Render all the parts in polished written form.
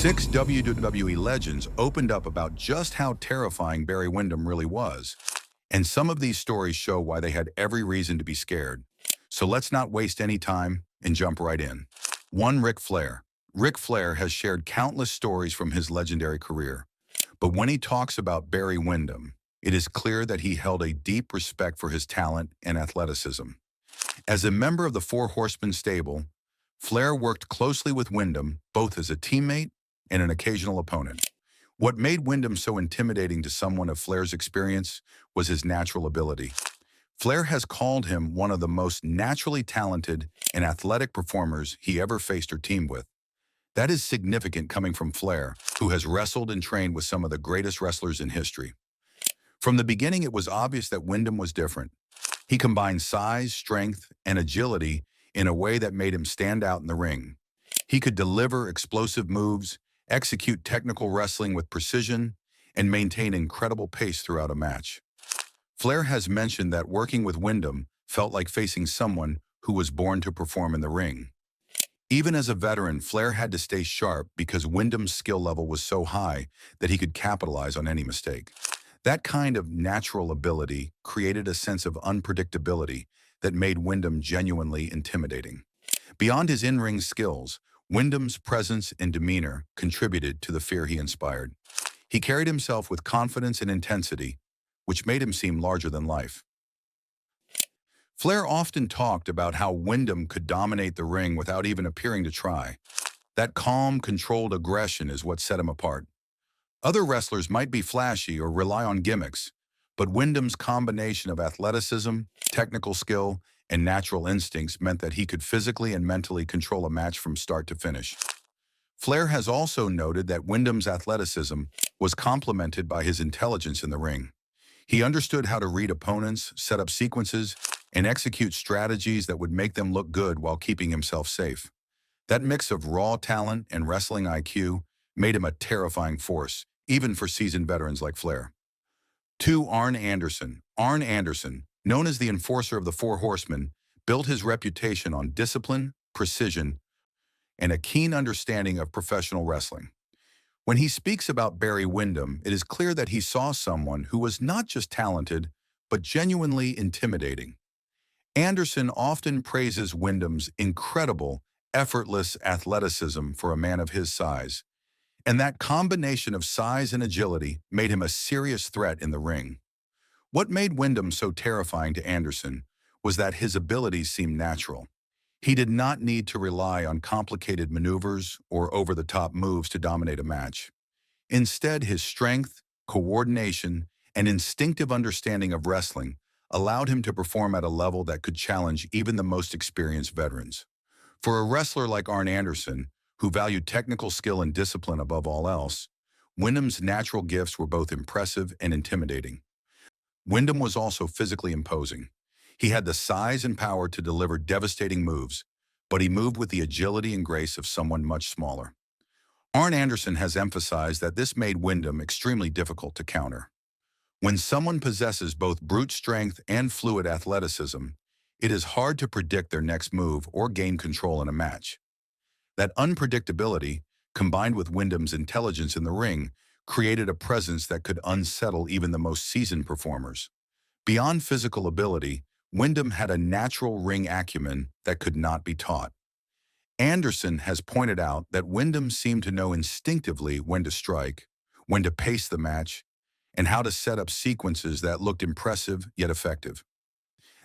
Six WWE legends opened up about just how terrifying Barry Windham really was, and some of these stories show why they had every reason to be scared. So let's not waste any time and jump right in. 1. Ric Flair. Ric Flair has shared countless stories from his legendary career, but when he talks about Barry Windham, it is clear that he held a deep respect for his talent and athleticism. As a member of the Four Horsemen stable, Flair worked closely with Windham, both as a teammate and an occasional opponent. What made Windham so intimidating to someone of Flair's experience was his natural ability. Flair has called him one of the most naturally talented and athletic performers he ever faced or teamed with. That is significant coming from Flair, who has wrestled and trained with some of the greatest wrestlers in history. From the beginning, it was obvious that Windham was different. He combined size, strength, and agility in a way that made him stand out in the ring. He could deliver explosive moves, execute technical wrestling with precision, and maintain incredible pace throughout a match. Flair has mentioned that working with Windham felt like facing someone who was born to perform in the ring. Even as a veteran, Flair had to stay sharp because Windham's skill level was so high that he could capitalize on any mistake. That kind of natural ability created a sense of unpredictability that made Windham genuinely intimidating. Beyond his in-ring skills, Windham's presence and demeanor contributed to the fear he inspired. He carried himself with confidence and intensity, which made him seem larger than life. Flair often talked about how Windham could dominate the ring without even appearing to try. That calm, controlled aggression is what set him apart. Other wrestlers might be flashy or rely on gimmicks, but Windham's combination of athleticism, technical skill, and natural instincts meant that he could physically and mentally control a match from start to finish. Flair has also noted that Windham's athleticism was complemented by his intelligence in the ring. He understood how to read opponents, set up sequences, and execute strategies that would make them look good while keeping himself safe. That mix of raw talent and wrestling IQ made him a terrifying force, even for seasoned veterans like Flair. 2. Arn Anderson. Arn Anderson, known as the enforcer of the Four Horsemen, built his reputation on discipline, precision, and a keen understanding of professional wrestling. When he speaks about Barry Windham, it is clear that he saw someone who was not just talented, but genuinely intimidating. Anderson often praises Windham's incredible, effortless athleticism for a man of his size, and that combination of size and agility made him a serious threat in the ring. What made Windham so terrifying to Anderson was that his abilities seemed natural. He did not need to rely on complicated maneuvers or over-the-top moves to dominate a match. Instead, his strength, coordination, and instinctive understanding of wrestling allowed him to perform at a level that could challenge even the most experienced veterans. For a wrestler like Arn Anderson, who valued technical skill and discipline above all else, Windham's natural gifts were both impressive and intimidating. Windham was also physically imposing. He had the size and power to deliver devastating moves, but he moved with the agility and grace of someone much smaller. Arn Anderson has emphasized that this made Windham extremely difficult to counter. When someone possesses both brute strength and fluid athleticism, it is hard to predict their next move or gain control in a match. That unpredictability, combined with Windham's intelligence in the ring, created a presence that could unsettle even the most seasoned performers. Beyond physical ability, Windham had a natural ring acumen that could not be taught. Anderson has pointed out that Windham seemed to know instinctively when to strike, when to pace the match, and how to set up sequences that looked impressive yet effective.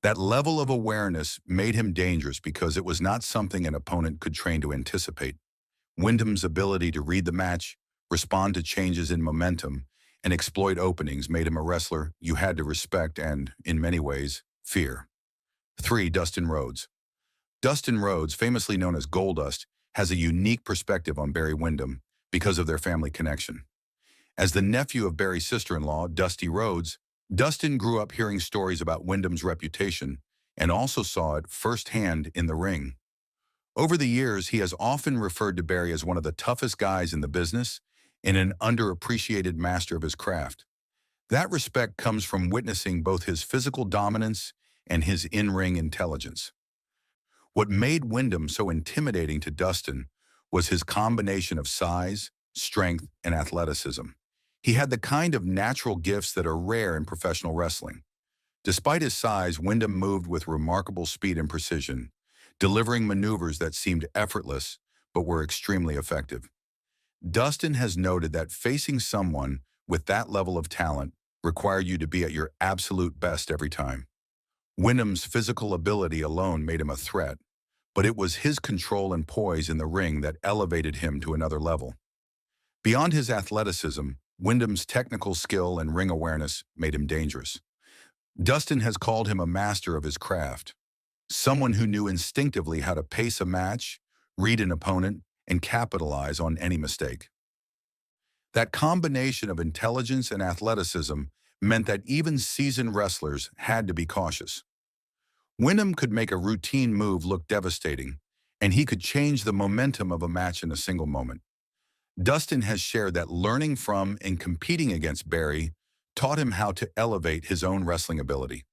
That level of awareness made him dangerous because it was not something an opponent could train to anticipate. Windham's ability to read the match, respond to changes in momentum, and exploit openings made him a wrestler you had to respect and, in many ways, fear. 3. Dustin Rhodes. Dustin Rhodes, famously known as Goldust, has a unique perspective on Barry Windham because of their family connection. As the nephew of Barry's sister-in-law, Dusty Rhodes, Dustin grew up hearing stories about Windham's reputation and also saw it firsthand in the ring. Over the years, he has often referred to Barry as one of the toughest guys in the business and an underappreciated master of his craft. That respect comes from witnessing both his physical dominance and his in-ring intelligence. What made Windham so intimidating to Dustin was his combination of size, strength, and athleticism. He had the kind of natural gifts that are rare in professional wrestling. Despite his size, Windham moved with remarkable speed and precision, delivering maneuvers that seemed effortless but were extremely effective. Dustin has noted that facing someone with that level of talent required you to be at your absolute best every time. Wyndham's physical ability alone made him a threat, but it was his control and poise in the ring that elevated him to another level. Beyond his athleticism, Wyndham's technical skill and ring awareness made him dangerous. Dustin has called him a master of his craft, someone who knew instinctively how to pace a match, read an opponent, and capitalize on any mistake. That combination of intelligence and athleticism meant that even seasoned wrestlers had to be cautious. Windham could make a routine move look devastating, and he could change the momentum of a match in a single moment. Dustin has shared that learning from and competing against Barry taught him how to elevate his own wrestling ability.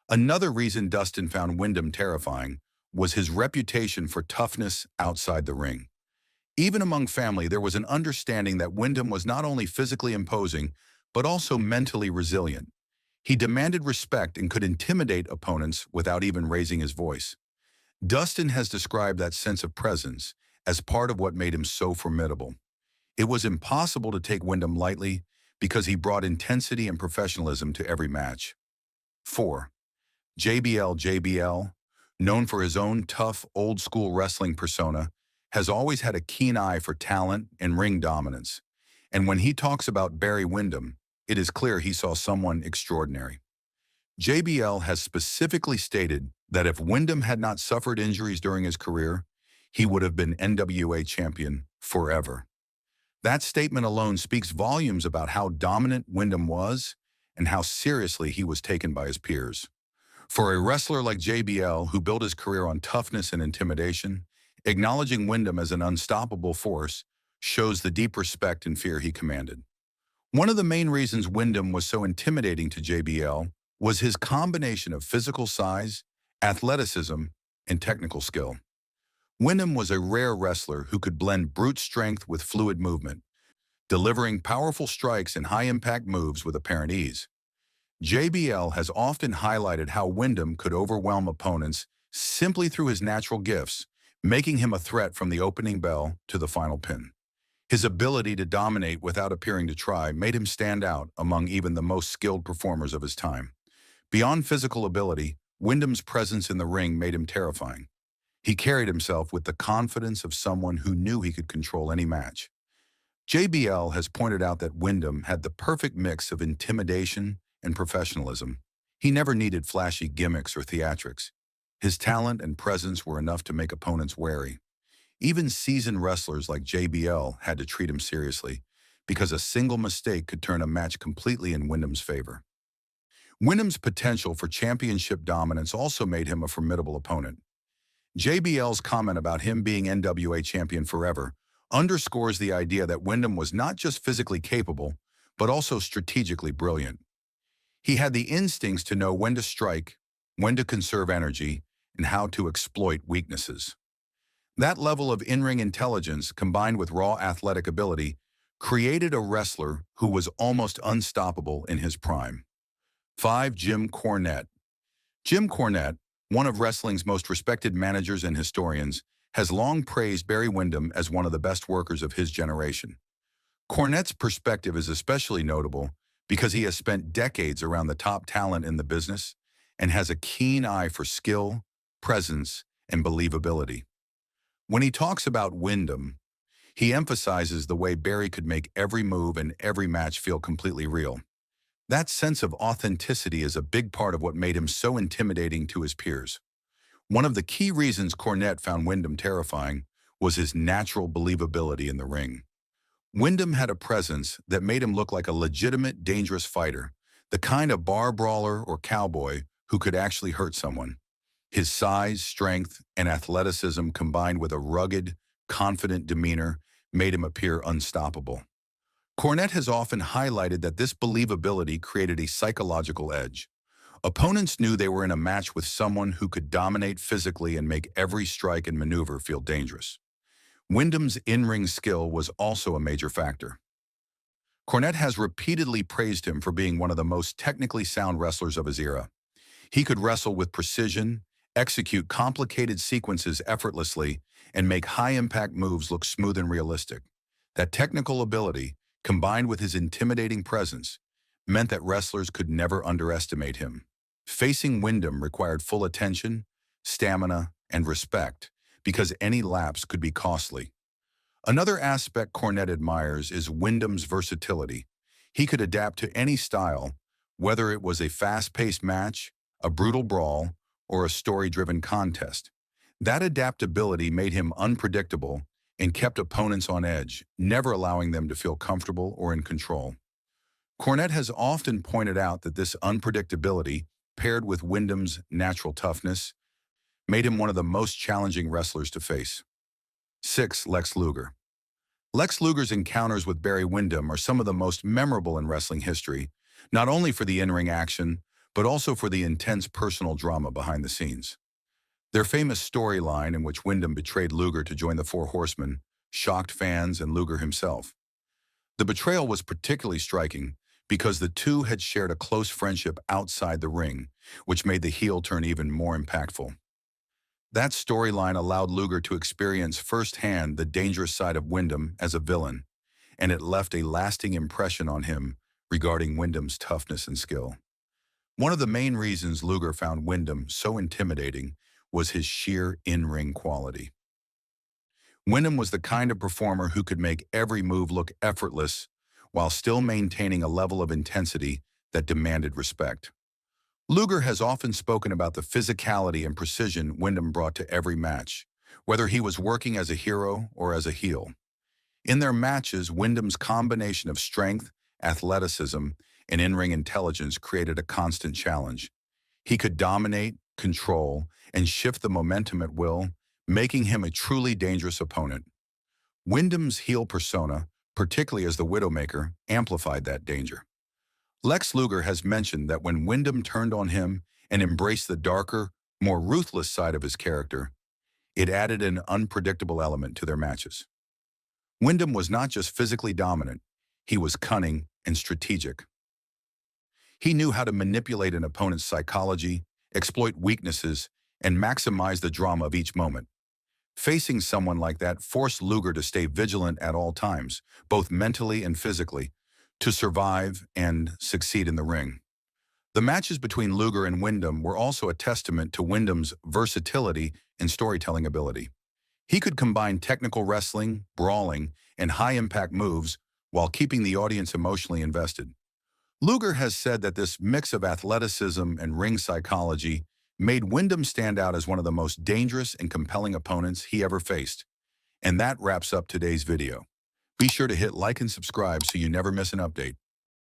Another reason Dustin found Windham terrifying was his reputation for toughness outside the ring. Even among family, there was an understanding that Windham was not only physically imposing, but also mentally resilient. He demanded respect and could intimidate opponents without even raising his voice. Dustin has described that sense of presence as part of what made him so formidable. It was impossible to take Windham lightly because he brought intensity and professionalism to every match. 4. JBL, known for his own tough, old-school wrestling persona, has always had a keen eye for talent and ring dominance. And when he talks about Barry Windham, it is clear he saw someone extraordinary. JBL has specifically stated that if Windham had not suffered injuries during his career, he would have been NWA champion forever. That statement alone speaks volumes about how dominant Windham was and how seriously he was taken by his peers. For a wrestler like JBL, who built his career on toughness and intimidation, acknowledging Windham as an unstoppable force shows the deep respect and fear he commanded. One of the main reasons Windham was so intimidating to JBL was his combination of physical size, athleticism, and technical skill. Windham was a rare wrestler who could blend brute strength with fluid movement, delivering powerful strikes and high-impact moves with apparent ease. JBL has often highlighted how Windham could overwhelm opponents simply through his natural gifts, making him a threat from the opening bell to the final pin. His ability to dominate without appearing to try made him stand out among even the most skilled performers of his time. Beyond physical ability, Windham's presence in the ring made him terrifying. He carried himself with the confidence of someone who knew he could control any match. JBL has pointed out that Windham had the perfect mix of intimidation and professionalism. He never needed flashy gimmicks or theatrics. His talent and presence were enough to make opponents wary. Even seasoned wrestlers like JBL had to treat him seriously, because a single mistake could turn a match completely in Windham's favor. Windham's potential for championship dominance also made him a formidable opponent. JBL's comment about him being NWA champion forever underscores the idea that Windham was not just physically capable, but also strategically brilliant. He had the instincts to know when to strike, when to conserve energy, and how to exploit weaknesses. That level of in-ring intelligence, combined with raw athletic ability, created a wrestler who was almost unstoppable in his prime. 5. Jim Cornette. Jim Cornette, one of wrestling's most respected managers and historians, has long praised Barry Windham as one of the best workers of his generation. Cornette's perspective is especially notable because he has spent decades around the top talent in the business and has a keen eye for skill, presence, and believability. When he talks about Windham, he emphasizes the way Barry could make every move and every match feel completely real. That sense of authenticity is a big part of what made him so intimidating to his peers. One of the key reasons Cornette found Windham terrifying was his natural believability in the ring. Windham had a presence that made him look like a legitimate, dangerous fighter, the kind of bar brawler or cowboy who could actually hurt someone. His size, strength, and athleticism combined with a rugged, confident demeanor made him appear unstoppable. Cornette has often highlighted that this believability created a psychological edge. Opponents knew they were in a match with someone who could dominate physically and make every strike and maneuver feel dangerous. Windham's in-ring skill was also a major factor. Cornette has repeatedly praised him for being one of the most technically sound wrestlers of his era. He could wrestle with precision, execute complicated sequences effortlessly, and make high-impact moves look smooth and realistic. That technical ability, combined with his intimidating presence, meant that wrestlers could never underestimate him. Facing Windham required full attention, stamina, and respect, because any lapse could be costly. Another aspect Cornette admires is Windham's versatility. He could adapt to any style, whether it was a fast-paced match, a brutal brawl, or a story-driven contest. That adaptability made him unpredictable and kept opponents on edge, never allowing them to feel comfortable or in control. Cornette has often pointed out that this unpredictability, paired with Windham's natural toughness, made him one of the most challenging wrestlers to face. 6. Lex Luger. Lex Luger's encounters with Barry Windham are some of the most memorable in wrestling history, not only for the in-ring action, but also for the intense personal drama behind the scenes. Their famous storyline, in which Windham betrayed Luger to join the Four Horsemen, shocked fans and Luger himself. The betrayal was particularly striking because the two had shared a close friendship outside the ring, which made the heel turn even more impactful. That storyline allowed Luger to experience firsthand the dangerous side of Windham as a villain, and it left a lasting impression on him regarding Windham's toughness and skill. One of the main reasons Luger found Windham so intimidating was his sheer in-ring quality. Windham was the kind of performer who could make every move look effortless while still maintaining a level of intensity that demanded respect. Luger has often spoken about the physicality and precision Windham brought to every match, whether he was working as a hero or as a heel. In their matches, Windham's combination of strength, athleticism, and in-ring intelligence created a constant challenge. He could dominate, control, and shift the momentum at will, making him a truly dangerous opponent. Windham's heel persona, particularly as the Widowmaker, amplified that danger. Lex Luger has mentioned that when Windham turned on him and embraced the darker, more ruthless side of his character, it added an unpredictable element to their matches. Windham was not just physically dominant, he was cunning and strategic. He knew how to manipulate an opponent's psychology, exploit weaknesses, and maximize the drama of each moment. Facing someone like that forced Luger to stay vigilant at all times, both mentally and physically, to survive and succeed in the ring. The matches between Luger and Windham were also a testament to Windham's versatility and storytelling ability. He could combine technical wrestling, brawling, and high-impact moves while keeping the audience emotionally invested. Luger has said that this mix of athleticism and ring psychology made Windham stand out as one of the most dangerous and compelling opponents he ever faced. And that wraps up today's video. Be sure to hit like and subscribe so you never miss an update.